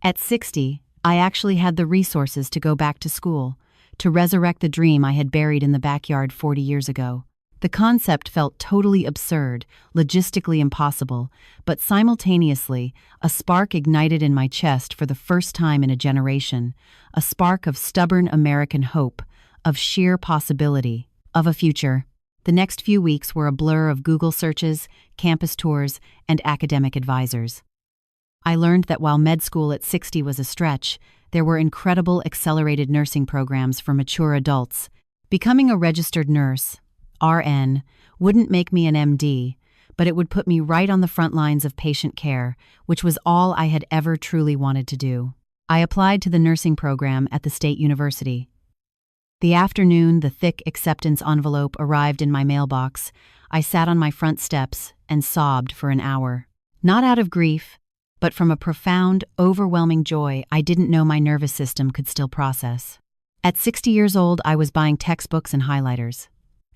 At 60, I actually had the resources to go back to school, to resurrect the dream I had buried in the backyard 40 years ago. The concept felt totally absurd, logistically impossible, but simultaneously, a spark ignited in my chest for the first time in a generation, a spark of stubborn American hope, of sheer possibility, of a future. The next few weeks were a blur of Google searches, campus tours, and academic advisors. I learned that while med school at 60 was a stretch, there were incredible accelerated nursing programs for mature adults. Becoming a registered nurse, RN, wouldn't make me an MD, but it would put me right on the front lines of patient care, which was all I had ever truly wanted to do. I applied to the nursing program at the State University. The afternoon the thick acceptance envelope arrived in my mailbox, I sat on my front steps and sobbed for an hour. Not out of grief, but from a profound, overwhelming joy I didn't know my nervous system could still process. At 60 years old, I was buying textbooks and highlighters.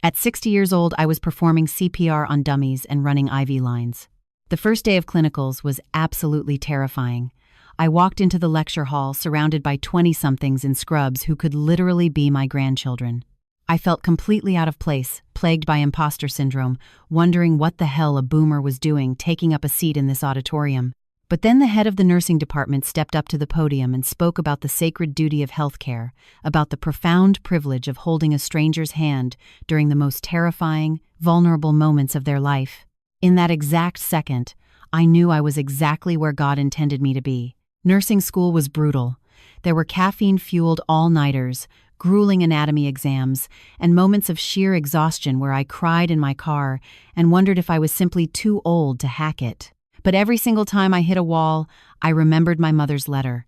At 60 years old, I was performing CPR on dummies and running IV lines. The first day of clinicals was absolutely terrifying. I walked into the lecture hall surrounded by 20-somethings in scrubs who could literally be my grandchildren. I felt completely out of place, plagued by imposter syndrome, wondering what the hell a boomer was doing taking up a seat in this auditorium. But then the head of the nursing department stepped up to the podium and spoke about the sacred duty of healthcare, about the profound privilege of holding a stranger's hand during the most terrifying, vulnerable moments of their life. In that exact second, I knew I was exactly where God intended me to be. Nursing school was brutal. There were caffeine-fueled all-nighters, grueling anatomy exams, and moments of sheer exhaustion where I cried in my car and wondered if I was simply too old to hack it. But every single time I hit a wall, I remembered my mother's letter.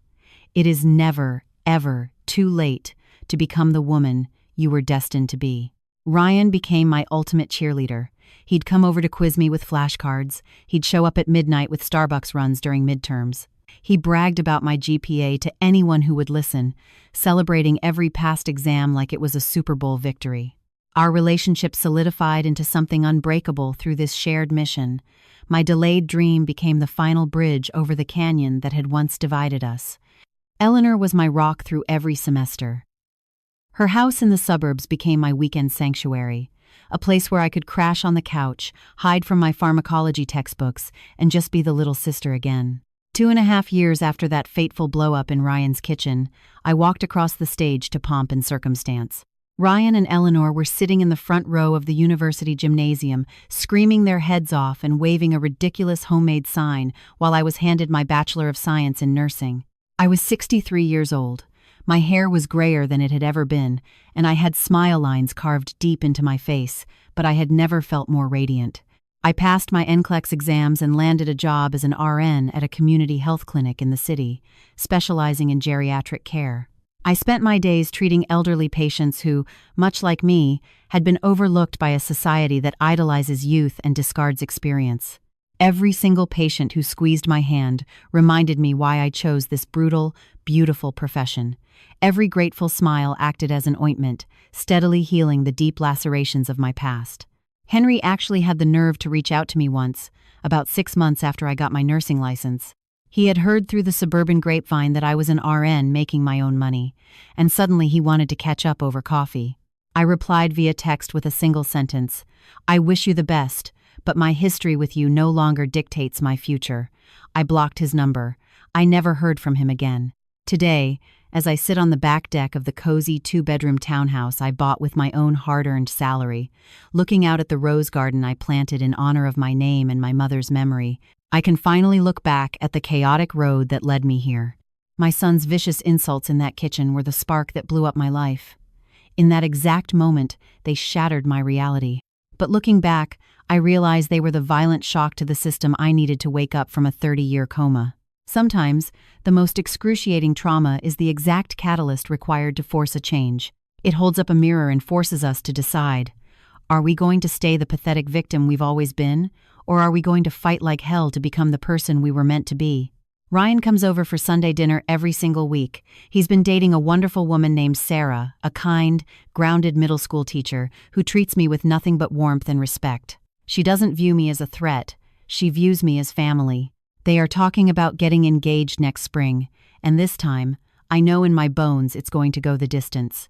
It is never, ever too late to become the woman you were destined to be. Ryan became my ultimate cheerleader. He'd come over to quiz me with flashcards. He'd show up at midnight with Starbucks runs during midterms. He bragged about my GPA to anyone who would listen, celebrating every past exam like it was a Super Bowl victory. Our relationship solidified into something unbreakable through this shared mission. My delayed dream became the final bridge over the canyon that had once divided us. Eleanor was my rock through every semester. Her house in the suburbs became my weekend sanctuary, a place where I could crash on the couch, hide from my pharmacology textbooks, and just be the little sister again. 2.5 years after that fateful blow-up in Ryan's kitchen, I walked across the stage to pomp and circumstance. Ryan and Eleanor were sitting in the front row of the university gymnasium, screaming their heads off and waving a ridiculous homemade sign while I was handed my Bachelor of Science in nursing. I was 63 years old. My hair was grayer than it had ever been, and I had smile lines carved deep into my face, but I had never felt more radiant. I passed my NCLEX exams and landed a job as an RN at a community health clinic in the city, specializing in geriatric care. I spent my days treating elderly patients who, much like me, had been overlooked by a society that idolizes youth and discards experience. Every single patient who squeezed my hand reminded me why I chose this brutal, beautiful profession. Every grateful smile acted as an ointment, steadily healing the deep lacerations of my past. Henry actually had the nerve to reach out to me once, about 6 months after I got my nursing license. He had heard through the suburban grapevine that I was an RN making my own money, and suddenly he wanted to catch up over coffee. I replied via text with a single sentence, "I wish you the best, but my history with you no longer dictates my future." I blocked his number. I never heard from him again. Today, as I sit on the back deck of the cozy 2-bedroom townhouse I bought with my own hard-earned salary, looking out at the rose garden I planted in honor of my name and my mother's memory, I can finally look back at the chaotic road that led me here. My son's vicious insults in that kitchen were the spark that blew up my life. In that exact moment, they shattered my reality. But looking back, I realized they were the violent shock to the system I needed to wake up from a 30-year coma. Sometimes, the most excruciating trauma is the exact catalyst required to force a change. It holds up a mirror and forces us to decide, are we going to stay the pathetic victim we've always been, or are we going to fight like hell to become the person we were meant to be? Ryan comes over for Sunday dinner every single week. He's been dating a wonderful woman named Sarah, a kind, grounded middle school teacher who treats me with nothing but warmth and respect. She doesn't view me as a threat. She views me as family. They are talking about getting engaged next spring, and this time, I know in my bones it's going to go the distance.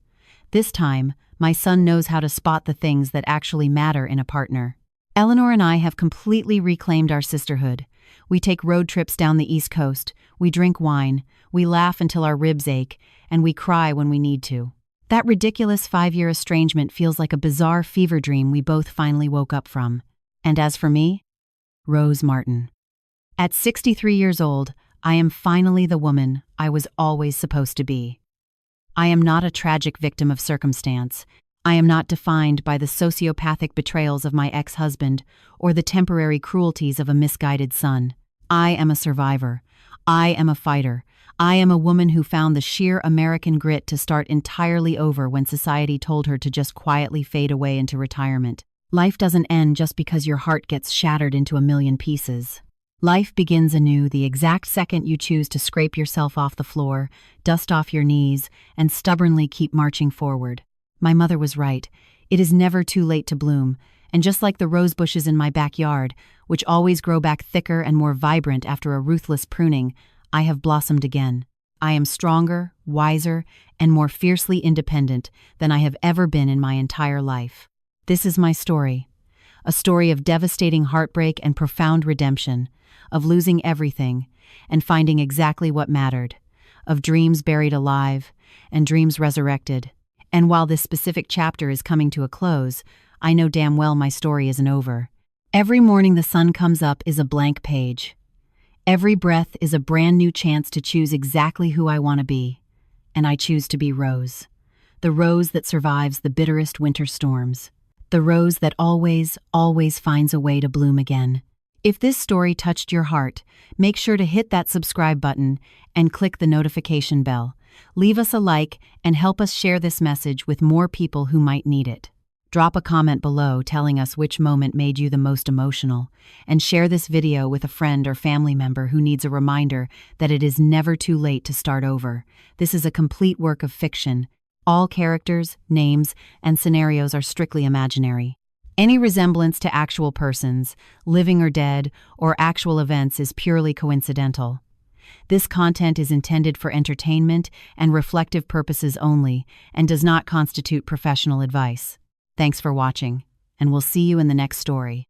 This time, my son knows how to spot the things that actually matter in a partner. Eleanor and I have completely reclaimed our sisterhood. We take road trips down the East Coast, we drink wine, we laugh until our ribs ache, and we cry when we need to. That ridiculous 5-year estrangement feels like a bizarre fever dream we both finally woke up from. And as for me, Rose Martin. At 63 years old, I am finally the woman I was always supposed to be. I am not a tragic victim of circumstance. I am not defined by the sociopathic betrayals of my ex-husband or the temporary cruelties of a misguided son. I am a survivor. I am a fighter. I am a woman who found the sheer American grit to start entirely over when society told her to just quietly fade away into retirement. Life doesn't end just because your heart gets shattered into a million pieces. Life begins anew the exact second you choose to scrape yourself off the floor, dust off your knees, and stubbornly keep marching forward. My mother was right. It is never too late to bloom, and just like the rose bushes in my backyard, which always grow back thicker and more vibrant after a ruthless pruning, I have blossomed again. I am stronger, wiser, and more fiercely independent than I have ever been in my entire life. This is my story. A story of devastating heartbreak and profound redemption, of losing everything and finding exactly what mattered, of dreams buried alive and dreams resurrected. And while this specific chapter is coming to a close, I know damn well my story isn't over. Every morning the sun comes up is a blank page. Every breath is a brand new chance to choose exactly who I want to be. And I choose to be Rose. The Rose that survives the bitterest winter storms. The Rose that always, always finds a way to bloom again. If this story touched your heart, make sure to hit that subscribe button and click the notification bell. Leave us a like and help us share this message with more people who might need it. Drop a comment below telling us which moment made you the most emotional, and share this video with a friend or family member who needs a reminder that it is never too late to start over. This is a complete work of fiction. All characters, names, and scenarios are strictly imaginary. Any resemblance to actual persons, living or dead, or actual events is purely coincidental. This content is intended for entertainment and reflective purposes only and does not constitute professional advice. Thanks for watching, and we'll see you in the next story.